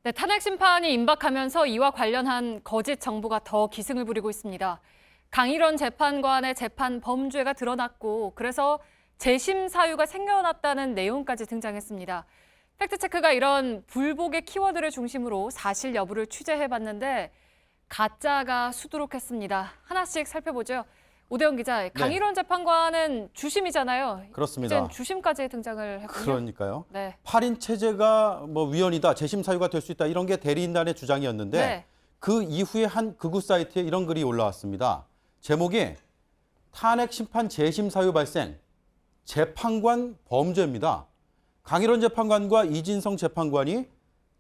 네, 탄핵 심판이 임박하면서 이와 관련한 거짓 정보가 더 기승을 부리고 있습니다. 강일원 재판관의 재판 범죄가 드러났고 그래서 재심 사유가 생겨났다는 내용까지 등장했습니다. 팩트체크가 이런 불복의 키워드를 중심으로 사실 여부를 취재해봤는데 가짜가 수두룩했습니다. 하나씩 살펴보죠. 오대영 기자, 강일원 재판관은 주심이잖아요. 그렇습니다. 이젠 주심까지 등장을 했군요. 그러니까요. 네. 8인 체제가 위헌이다, 재심 사유가 될 수 있다 이런 게 대리인단의 주장이었는데 네. 그 이후에 한 극우 사이트에 이런 글이 올라왔습니다. 제목이 탄핵 심판 재심 사유 발생, 재판관 범죄입니다. 강일원 재판관과 이진성 재판관이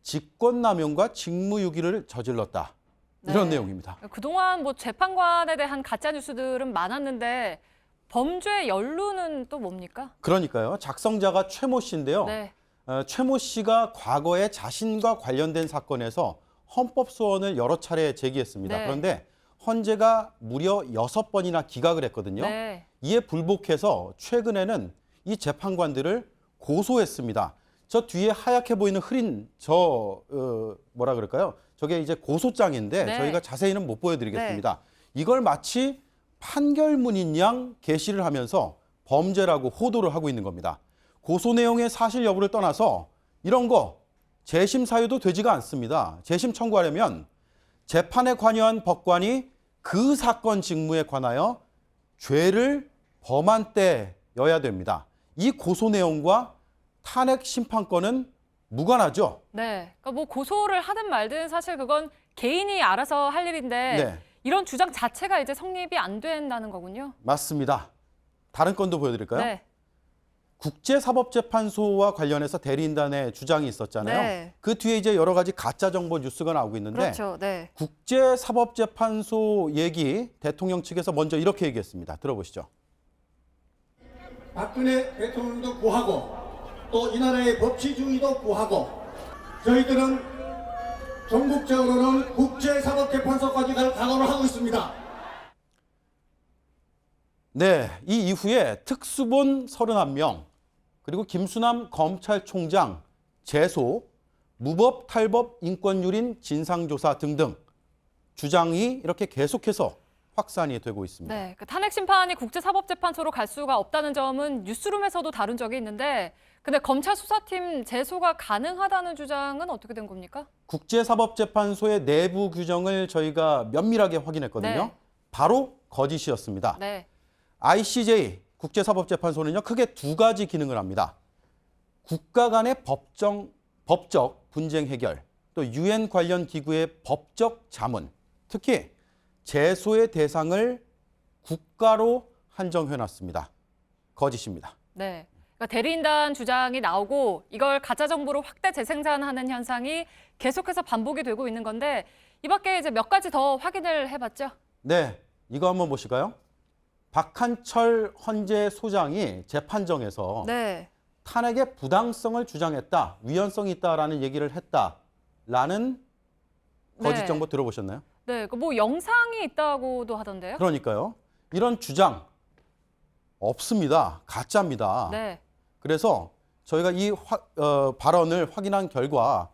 직권남용과 직무유기를 저질렀다. 이런 네. 내용입니다. 그동안 재판관에 대한 가짜 뉴스들은 많았는데 범죄 연루는 또 뭡니까? 그러니까요. 작성자가 최모 씨인데요. 네. 최모 씨가 과거에 자신과 관련된 사건에서 헌법 소원을 여러 차례 제기했습니다. 네. 그런데 헌재가 무려 6번이나 기각을 했거든요. 네. 이에 불복해서 최근에는 이 재판관들을 고소했습니다. 저 뒤에 하얗게 보이는 흐린 뭐라 그럴까요? 저게 이제 고소장인데 네. 저희가 자세히는 못 보여드리겠습니다. 이걸 마치 판결문인 양 게시를 하면서 범죄라고 호도를 하고 있는 겁니다. 고소 내용의 사실 여부를 떠나서 이런 거 재심 사유도 되지가 않습니다. 재심 청구하려면 재판에 관여한 법관이 그 사건 직무에 관하여 죄를 범한 때여야 됩니다. 이 고소 내용과 탄핵 심판권은 무관하죠. 네. 그러니까 고소를 하든 말든 사실 그건 개인이 알아서 할 일인데 네. 이런 주장 자체가 이제 성립이 안 된다는 거군요. 맞습니다. 다른 건도 보여드릴까요? 네. 국제사법재판소와 관련해서 대리인단의 주장이 있었잖아요. 네. 그 뒤에 이제 여러 가지 가짜 정보 뉴스가 나오고 있는데 그렇죠. 네. 국제사법재판소 얘기 대통령 측에서 먼저 이렇게 얘기했습니다. 들어보시죠. 박근혜 대통령도 구하고 또 이 나라의 법치주의도 구하고 저희들은 전국적으로는 국제사법재판소까지 갈 각오를 하고 있습니다. 네, 이 이후에 특수본 31명, 그리고 김수남 검찰총장 재소, 무법 탈법 인권유린 진상조사 등등 주장이 이렇게 계속해서 확산이 되고 있습니다. 네. 탄핵 심판이 국제사법재판소로 갈 수가 없다는 점은 뉴스룸에서도 다룬 적이 있는데 근데 검찰 수사팀 재소가 가능하다는 주장은 어떻게 된 겁니까? 국제사법재판소의 내부 규정을 저희가 면밀하게 확인했거든요. 네. 바로 거짓이었습니다. 네. ICJ, 국제사법재판소는요, 크게 두 가지 기능을 합니다. 국가 간의 법적 분쟁 해결, 또 유엔 관련 기구의 법적 자문, 특히 재소의 대상을 국가로 한정해놨습니다. 거짓입니다. 네. 그러니까 대리인단 주장이 나오고 이걸 가짜 정보로 확대 재생산하는 현상이 계속해서 반복이 되고 있는 건데 이 밖에 이제 몇 가지 더 확인을 해봤죠? 네, 이거 한번 보실까요? 박한철 헌재 소장이 재판정에서 네. 탄핵의 부당성을 주장했다, 위헌성이 있다라는 얘기를 했다라는 거짓 네. 정보 들어보셨나요? 네. 영상이 있다고도 하던데요? 그러니까요. 이런 주장 없습니다. 가짜입니다. 네. 그래서 저희가 이 발언을 확인한 결과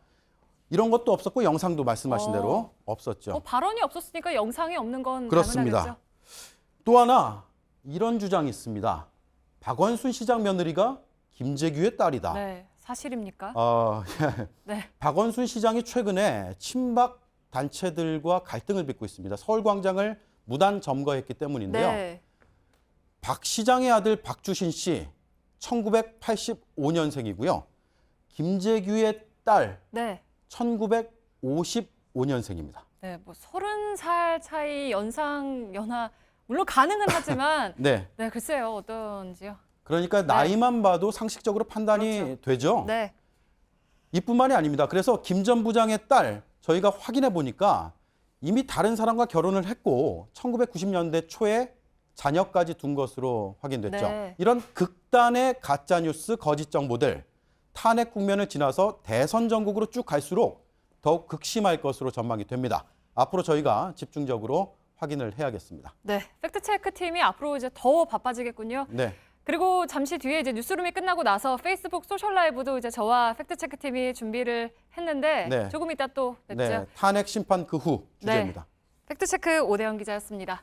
이런 것도 없었고 영상도 말씀하신 대로 없었죠. 발언이 없었으니까 영상이 없는 건 그렇습니다. 당연하겠죠? 또 하나 이런 주장이 있습니다. 박원순 시장 며느리가 김재규의 딸이다. 네. 사실입니까? 네. 박원순 시장이 최근에 친박 단체들과 갈등을 빚고 있습니다. 서울광장을 무단 점거했기 때문인데요. 네. 박 시장의 아들 박주신 씨 1985년생이고요. 김재규의 딸 네. 1955년생입니다. 네. 30살 차이 연하 물론 가능은 하지만 네. 네, 글쎄요. 어떤지요? 그러니까 나이만 봐도 상식적으로 판단이 그렇죠. 되죠. 네. 이뿐만이 아닙니다. 그래서 김 전 부장의 딸 저희가 확인해 보니까 이미 다른 사람과 결혼을 했고 1990년대 초에 자녀까지 둔 것으로 확인됐죠. 네. 이런 극단의 가짜뉴스, 거짓 정보들 탄핵 국면을 지나서 대선 전국으로 쭉 갈수록 더욱 극심할 것으로 전망이 됩니다. 앞으로 저희가 집중적으로 확인을 해야겠습니다. 네. 팩트체크 팀이 앞으로 이제 더 바빠지겠군요. 네. 그리고 잠시 뒤에 이제 뉴스룸이 끝나고 나서 페이스북 소셜 라이브도 이제 저와 팩트체크팀이 준비를 했는데 네. 조금 이따 또 뵙죠. 네, 탄핵 심판 그 후 주제입니다. 팩트체크 오대영 기자였습니다.